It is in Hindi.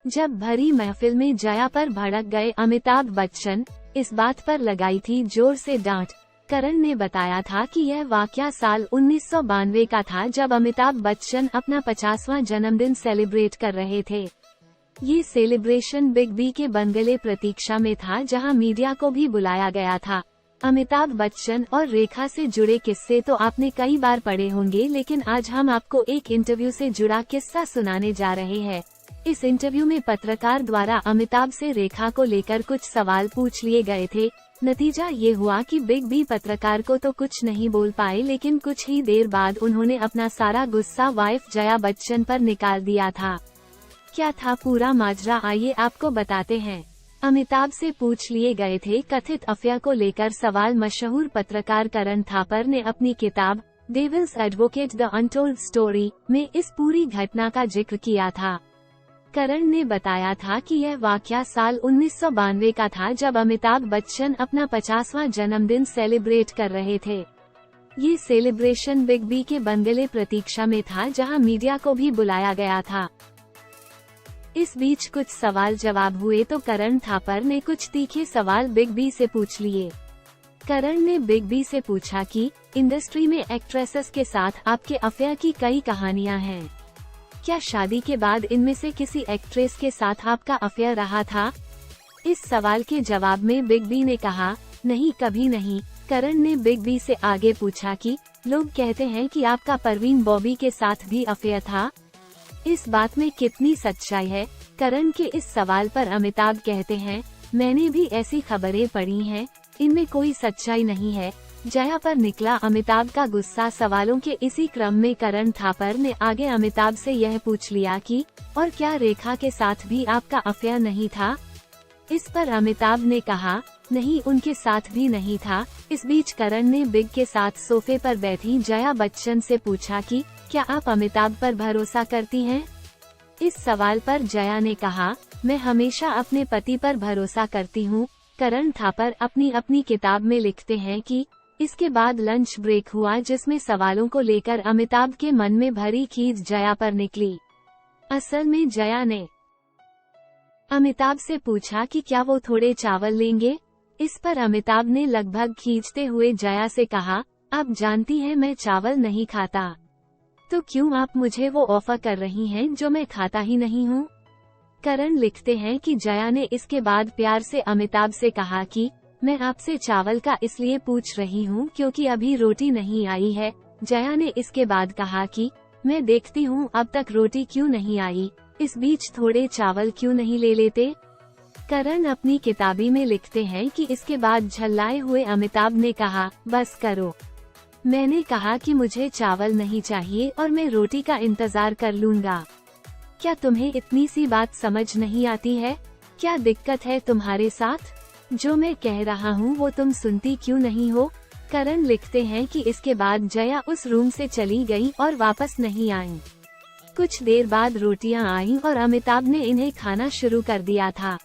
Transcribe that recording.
जब भरी महफिल में जया पर भड़क गए अमिताभ बच्चन, इस बात पर लगाई थी जोर से डांट। करण ने बताया था कि यह वाकया साल 1992 का था, जब अमिताभ बच्चन अपना 50वां जन्मदिन सेलिब्रेट कर रहे थे। ये सेलिब्रेशन बिग बी के बंगले प्रतीक्षा में था, जहां मीडिया को भी बुलाया गया था। अमिताभ बच्चन और रेखा से जुड़े किस्से तो आपने कई बार पढ़े होंगे, लेकिन आज हम आपको एक इंटरव्यू से जुड़ा किस्सा सुनाने जा रहे हैं। इस इंटरव्यू में पत्रकार द्वारा अमिताभ से रेखा को लेकर कुछ सवाल पूछ लिए गए थे। नतीजा ये हुआ कि बिग बी पत्रकार को तो कुछ नहीं बोल पाए, लेकिन कुछ ही देर बाद उन्होंने अपना सारा गुस्सा वाइफ जया बच्चन पर निकाल दिया था। क्या था पूरा माजरा, आइए आपको बताते हैं। अमिताभ से पूछ लिए गए थे कथित अफेयर को लेकर सवाल। मशहूर पत्रकार करण थापर ने अपनी किताब devil's advocate the untold story में इस पूरी घटना का जिक्र किया था। करण ने बताया था कि यह वाकया साल 1992 का था, जब अमिताभ बच्चन अपना 50वां जन्मदिन सेलिब्रेट कर रहे थे। ये सेलिब्रेशन बिग बी के बंगले प्रतीक्षा में था, जहां मीडिया को भी बुलाया गया था। इस बीच कुछ सवाल जवाब हुए तो करण थापर ने कुछ तीखे सवाल बिग बी से पूछ लिए। करण ने बिग बी से पूछा कि इंडस्ट्री में एक्ट्रेसेस के साथ आपके अफेयर की कई कहानियां हैं। क्या शादी के बाद इनमें से किसी एक्ट्रेस के साथ आपका अफेयर रहा था? इस सवाल के जवाब में बिग बी ने कहा, नहीं, कभी नहीं। करण ने बिग बी से आगे पूछा कि लोग कहते हैं कि आपका परवीन बॉबी के साथ भी अफेयर था, इस बात में कितनी सच्चाई है? करण के इस सवाल पर अमिताभ कहते हैं, मैंने भी ऐसी खबरें पढ़ी हैं, इनमें कोई सच्चाई नहीं है। जया पर निकला अमिताभ का गुस्सा। सवालों के इसी क्रम में करण थापर ने आगे अमिताभ से यह पूछ लिया कि और क्या रेखा के साथ भी आपका अफेयर नहीं था? इस पर अमिताभ ने कहा, नहीं, उनके साथ भी नहीं था। इस बीच करण ने बिग के साथ सोफे पर बैठी जया बच्चन से पूछा कि क्या आप अमिताभ पर भरोसा करती हैं? इस सवाल पर जया ने कहा, मैं हमेशा अपने पति पर भरोसा करती हूँ। करण थापर अपनी किताब में लिखते हैं कि इसके बाद लंच ब्रेक हुआ, जिसमें सवालों को लेकर अमिताभ के मन में भरी खींच जया पर निकली। असल में जया ने अमिताभ से पूछा कि क्या वो थोड़े चावल लेंगे। इस पर अमिताभ ने लगभग खींचते हुए जया से कहा, आप जानती हैं मैं चावल नहीं खाता, तो क्यों आप मुझे वो ऑफर कर रही हैं जो मैं खाता ही नहीं हूँ। करण लिखते हैं कि जया ने इसके बाद प्यार से अमिताभ से कहा कि मैं आपसे चावल का इसलिए पूछ रही हूँ क्योंकि अभी रोटी नहीं आई है। जया ने इसके बाद कहा कि मैं देखती हूँ अब तक रोटी क्यों नहीं आई, इस बीच थोड़े चावल क्यों नहीं ले लेते। करण अपनी किताबी में लिखते हैं कि इसके बाद झल्लाए हुए अमिताभ ने कहा, बस करो, मैंने कहा कि मुझे चावल नहीं चाहिए और मैं रोटी का इंतजार कर लूंगा। क्या तुम्हें इतनी सी बात समझ नहीं आती है? क्या दिक्कत है तुम्हारे साथ? जो मैं कह रहा हूँ वो तुम सुनती क्यों नहीं हो? करण लिखते हैं कि इसके बाद जया उस रूम से चली गई और वापस नहीं आई। कुछ देर बाद रोटियां आईं और अमिताभ ने इन्हें खाना शुरू कर दिया था।